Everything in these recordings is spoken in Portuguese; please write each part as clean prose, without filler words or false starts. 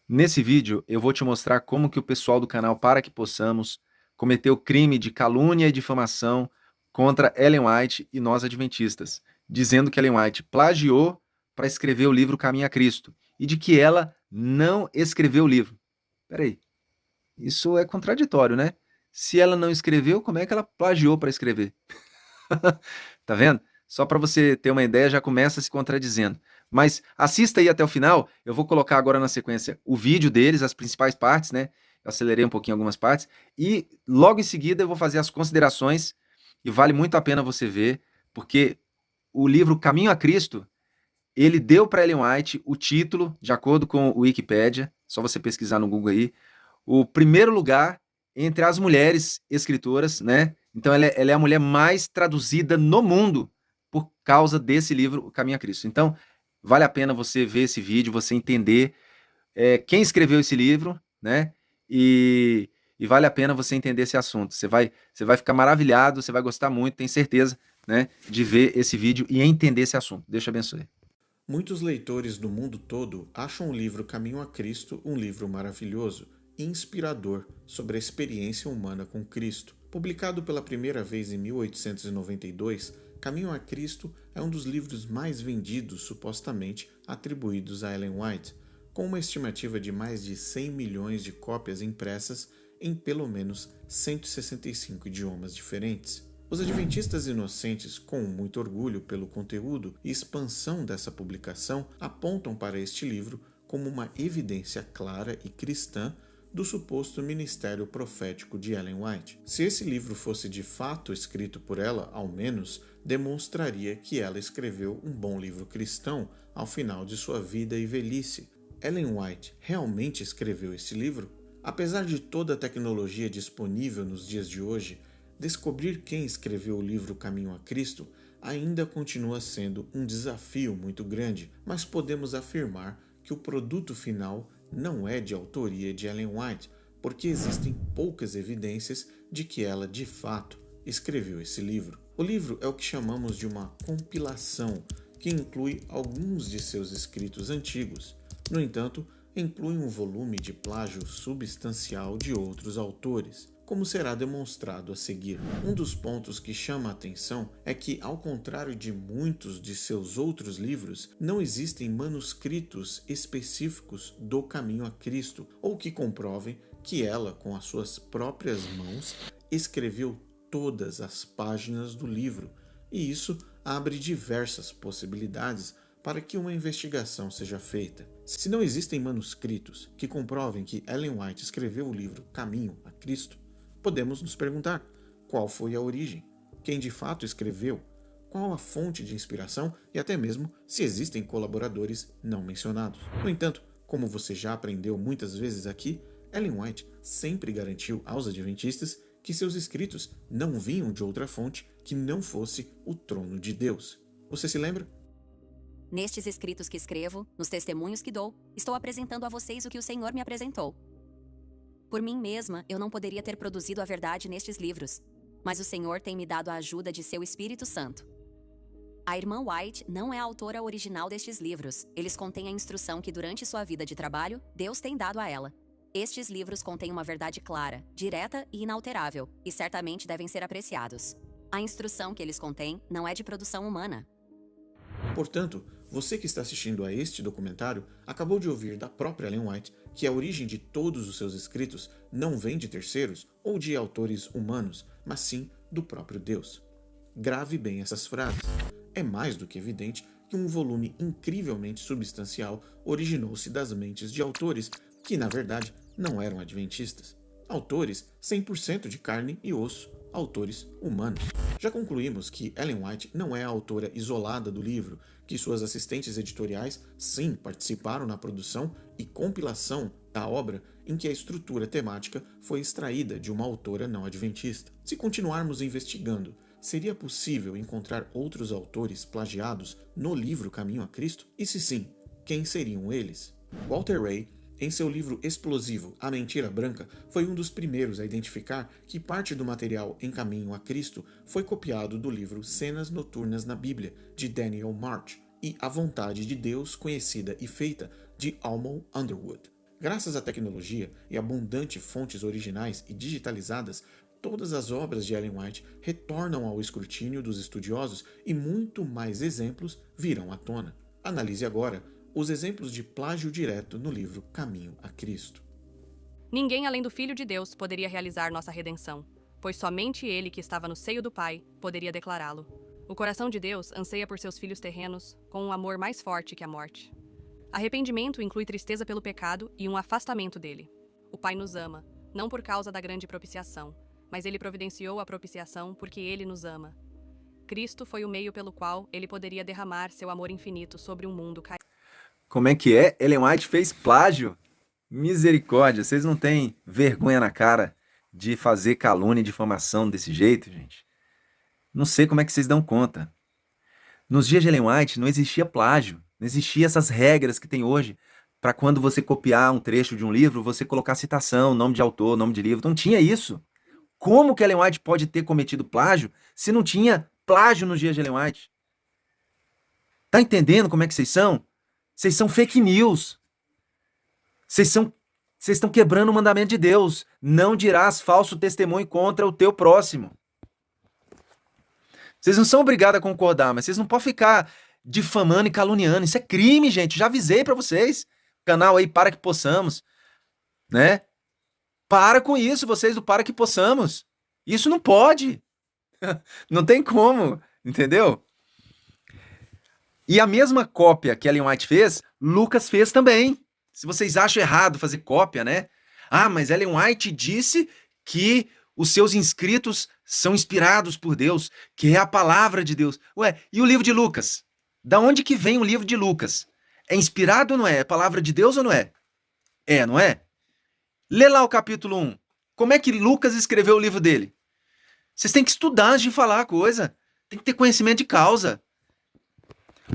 Nesse vídeo, eu vou te mostrar como que o pessoal do canal Para Que Possamos cometeu crime de calúnia e difamação contra Ellen White e nós adventistas, dizendo que Ellen White plagiou para escrever o livro Caminho a Cristo e de que ela não escreveu o livro. Peraí, isso é contraditório, né? Se ela não escreveu, como é que ela plagiou para escrever? Tá vendo? Só para você ter uma ideia, já começa se contradizendo. Mas assista aí até o final. Eu vou colocar agora na sequência o vídeo deles, as principais partes, né? Eu acelerei um pouquinho algumas partes. E logo em seguida eu vou fazer as considerações. E vale muito a pena você ver, porque o livro Caminho a Cristo, ele deu para Ellen White o título, de acordo com o Wikipedia, só você pesquisar no Google aí, o primeiro lugar entre as mulheres escritoras, né? Então ela é a mulher mais traduzida no mundo por causa desse livro, O Caminho a Cristo. Então vale a pena você ver esse vídeo, você entender quem escreveu esse livro, né? E vale a pena você entender esse assunto. Você vai ficar maravilhado, você vai gostar muito, tenho certeza, né? De ver esse vídeo e entender esse assunto. Deus te abençoe. Muitos leitores do mundo todo acham o livro Caminho a Cristo um livro maravilhoso e inspirador sobre a experiência humana com Cristo. Publicado pela primeira vez em 1892, Caminho a Cristo é um dos livros mais vendidos supostamente atribuídos a Ellen White, com uma estimativa de mais de 100 milhões de cópias impressas em pelo menos 165 idiomas diferentes. Os adventistas inocentes, com muito orgulho pelo conteúdo e expansão dessa publicação, apontam para este livro como uma evidência clara e cristã do suposto ministério profético de Ellen White. Se esse livro fosse de fato escrito por ela, ao menos, demonstraria que ela escreveu um bom livro cristão ao final de sua vida e velhice. Ellen White realmente escreveu esse livro? Apesar de toda a tecnologia disponível nos dias de hoje, descobrir quem escreveu o livro Caminho a Cristo ainda continua sendo um desafio muito grande, mas podemos afirmar que o produto final não é de autoria de Ellen White, porque existem poucas evidências de que ela de fato escreveu esse livro. O livro é o que chamamos de uma compilação, que inclui alguns de seus escritos antigos. No entanto, inclui um volume de plágio substancial de outros autores, como será demonstrado a seguir. Um dos pontos que chama a atenção é que, ao contrário de muitos de seus outros livros, não existem manuscritos específicos do Caminho a Cristo, ou que comprovem que ela, com as suas próprias mãos, escreveu todas as páginas do livro, e isso abre diversas possibilidades para que uma investigação seja feita. Se não existem manuscritos que comprovem que Ellen White escreveu o livro Caminho a Cristo, podemos nos perguntar qual foi a origem, quem de fato escreveu, qual a fonte de inspiração e até mesmo se existem colaboradores não mencionados. No entanto, como você já aprendeu muitas vezes aqui, Ellen White sempre garantiu aos adventistas que seus escritos não vinham de outra fonte que não fosse o trono de Deus. Você se lembra? Nestes escritos que escrevo, nos testemunhos que dou, estou apresentando a vocês o que o Senhor me apresentou. Por mim mesma, eu não poderia ter produzido a verdade nestes livros, mas o Senhor tem me dado a ajuda de seu Espírito Santo. A irmã White não é a autora original destes livros. Eles contêm a instrução que durante sua vida de trabalho, Deus tem dado a ela. Estes livros contêm uma verdade clara, direta e inalterável, e certamente devem ser apreciados. A instrução que eles contêm não é de produção humana. Portanto, você que está assistindo a este documentário acabou de ouvir da própria Ellen White que a origem de todos os seus escritos não vem de terceiros ou de autores humanos, mas sim do próprio Deus. Grave bem essas frases. É mais do que evidente que um volume incrivelmente substancial originou-se das mentes de autores que, na verdade, não eram adventistas. Autores 100% de carne e osso, autores humanos. Já concluímos que Ellen White não é a autora isolada do livro, que suas assistentes editoriais sim participaram na produção e compilação da obra em que a estrutura temática foi extraída de uma autora não adventista. Se continuarmos investigando, seria possível encontrar outros autores plagiados no livro Caminho a Cristo? E se sim, quem seriam eles? Walter Ray, em seu livro explosivo A Mentira Branca, foi um dos primeiros a identificar que parte do material em Caminho a Cristo foi copiado do livro Cenas Noturnas na Bíblia, de Daniel March, e A Vontade de Deus Conhecida e Feita, de Almon Underwood. Graças à tecnologia e abundantes fontes originais e digitalizadas, todas as obras de Ellen White retornam ao escrutínio dos estudiosos e muito mais exemplos virão à tona. Analise agora os exemplos de plágio direto no livro Caminho a Cristo. Ninguém além do Filho de Deus poderia realizar nossa redenção, pois somente ele que estava no seio do Pai poderia declará-lo. O coração de Deus anseia por seus filhos terrenos com um amor mais forte que a morte. Arrependimento inclui tristeza pelo pecado e um afastamento dele. O Pai nos ama, não por causa da grande propiciação, mas ele providenciou a propiciação porque ele nos ama. Cristo foi o meio pelo qual ele poderia derramar seu amor infinito sobre um mundo caído. Como é que é? Ellen White fez plágio? Misericórdia, vocês não têm vergonha na cara de fazer calúnia e difamação desse jeito, gente? Não sei como é que vocês dão conta. Nos dias de Ellen White não existia plágio, não existia essas regras que tem hoje para quando você copiar um trecho de um livro, você colocar citação, nome de autor, nome de livro. Não tinha isso. Como que Ellen White pode ter cometido plágio se não tinha plágio nos dias de Ellen White? Tá entendendo como é que vocês são? Vocês são fake news. Vocês estão quebrando o mandamento de Deus. Não dirás falso testemunho contra o teu próximo. Vocês não são obrigados a concordar, mas vocês não podem ficar difamando e caluniando. Isso é crime, gente. Já avisei pra vocês. O canal aí, Para Que Possamos, né? Para com isso, vocês do Para Que Possamos. Isso não pode. Não tem como, entendeu? E a mesma cópia que Ellen White fez, Lucas fez também. Se vocês acham errado fazer cópia, né? Ah, mas Ellen White disse que os seus inscritos são inspirados por Deus, que é a palavra de Deus. Ué, e o livro de Lucas? Da onde que vem o livro de Lucas? É inspirado ou não é? É palavra de Deus ou não é? É, não é? Lê lá o capítulo 1. Como é que Lucas escreveu o livro dele? Vocês têm que estudar antes de falar a coisa. Tem que ter conhecimento de causa.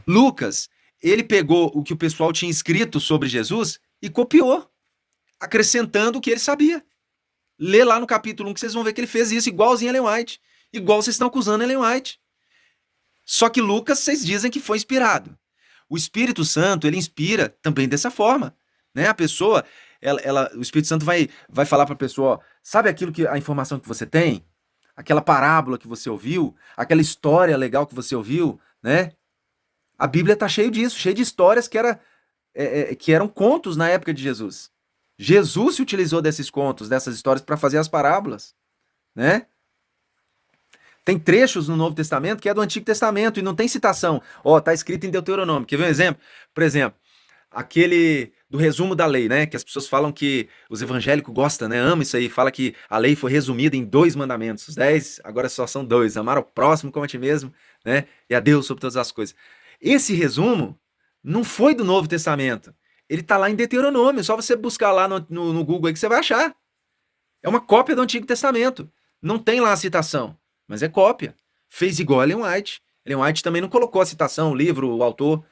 Lucas, ele pegou o que o pessoal tinha escrito sobre Jesus e copiou, acrescentando o que ele sabia. Lê lá no capítulo 1 que vocês vão ver que ele fez isso igualzinho a Ellen White. Igual vocês estão acusando a Ellen White. Só que Lucas, vocês dizem que foi inspirado. O Espírito Santo, ele inspira também dessa forma, né? A pessoa, o Espírito Santo vai falar para a pessoa, ó, sabe a informação que você tem? Aquela parábola que você ouviu? Aquela história legal que você ouviu, né? A Bíblia está cheia disso, cheia de histórias que eram contos na época de Jesus. Jesus se utilizou desses contos, dessas histórias para fazer as parábolas, né? Tem trechos no Novo Testamento que é do Antigo Testamento e não tem citação. Ó, tá escrito em Deuteronômio. Quer ver um exemplo? Por exemplo, aquele do resumo da lei, né? Que as pessoas falam que os evangélicos gostam, né? Amam isso aí. Fala que a lei foi resumida em 2 mandamentos. Os 10, agora só são 2. Amar ao próximo como a ti mesmo, né? E a Deus sobre todas as coisas. Esse resumo não foi do Novo Testamento. Ele tá lá em Deuteronômio. Só você buscar lá no Google aí que você vai achar. É uma cópia do Antigo Testamento. Não tem lá a citação, mas é cópia. Fez igual a Ellen White. Ellen White também não colocou a citação, o livro, o autor,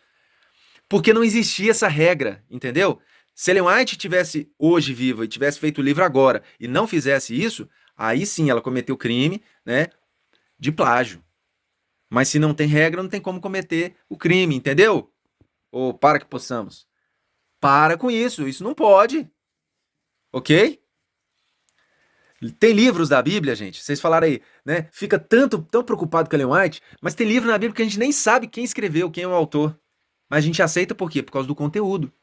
porque não existia essa regra, entendeu? Se Ellen White tivesse hoje viva e tivesse feito o livro agora e não fizesse isso, aí sim ela cometeu crime, né, de plágio. Mas se não tem regra, não tem como cometer o crime, entendeu? Ou Para Que Possamos. Para com isso, isso não pode. Ok? Tem livros da Bíblia, gente, vocês falaram aí, né? Fica tão preocupado com Ellen White, mas tem livro na Bíblia que a gente nem sabe quem escreveu, quem é o autor. Mas a gente aceita por quê? Por causa do conteúdo.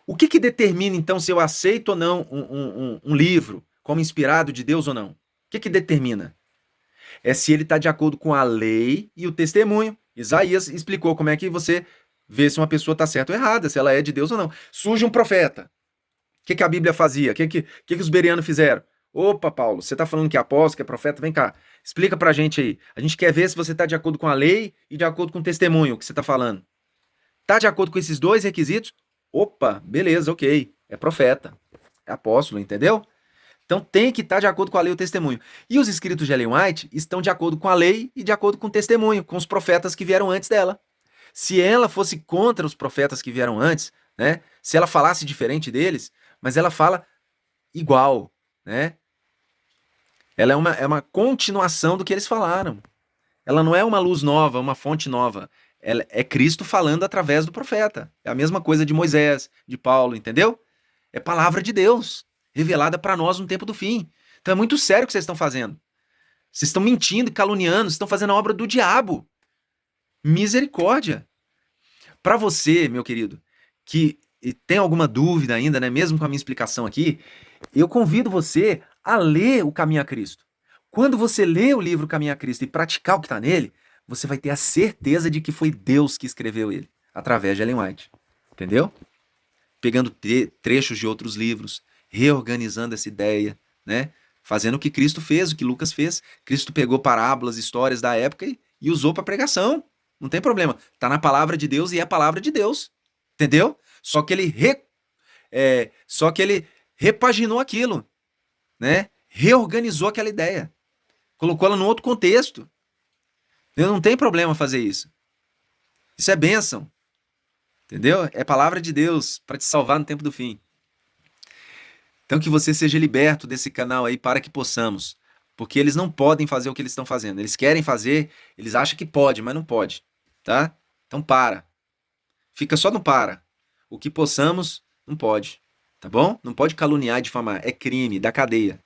O que determina, então, se eu aceito ou não um livro como inspirado de Deus ou não? O que determina? É se ele está de acordo com a lei e o testemunho. Isaías explicou como é que você vê se uma pessoa está certa ou errada, se ela é de Deus ou não. Surge um profeta. O que a Bíblia fazia? O que os bereanos fizeram? Opa, Paulo, você está falando que é apóstolo, que é profeta? Vem cá, explica pra gente aí. A gente quer ver se você está de acordo com a lei e de acordo com o testemunho, o que você está falando. Está de acordo com esses 2 requisitos? Opa, beleza, ok. É profeta, é apóstolo, entendeu? Então tem que estar de acordo com a lei e o testemunho. E os escritos de Ellen White estão de acordo com a lei e de acordo com o testemunho, com os profetas que vieram antes dela. Se ela fosse contra os profetas que vieram antes, né? Se ela falasse diferente deles, mas ela fala igual, né? Ela é uma continuação do que eles falaram. Ela não é uma luz nova, uma fonte nova. Ela é Cristo falando através do profeta. É a mesma coisa de Moisés, de Paulo, entendeu? É palavra de Deus, revelada para nós no tempo do fim. Então é muito sério o que vocês estão fazendo. Vocês estão mentindo e caluniando, vocês estão fazendo a obra do diabo. Misericórdia. Para você, meu querido, que tem alguma dúvida ainda, né, mesmo com a minha explicação aqui, eu convido você a ler o Caminho a Cristo. Quando você lê o livro Caminho a Cristo e praticar o que está nele, você vai ter a certeza de que foi Deus que escreveu ele, através de Ellen White. Entendeu? Pegando trechos de outros livros, reorganizando essa ideia, né? Fazendo o que Cristo fez, o que Lucas fez. Cristo pegou parábolas, histórias da época e usou para pregação. Não tem problema. Está na palavra de Deus e é a palavra de Deus. Entendeu? Só que ele repaginou aquilo, né? Reorganizou aquela ideia. Colocou ela num outro contexto. Não tem problema fazer isso. Isso é bênção. Entendeu? É palavra de Deus para te salvar no tempo do fim. Então que você seja liberto desse canal aí para que possamos. Porque eles não podem fazer o que eles estão fazendo. Eles querem fazer, eles acham que pode, mas não pode. Tá? Então para. Fica só no para. O que possamos, não pode. Tá bom? Não pode caluniar e difamar. É crime, dá cadeia.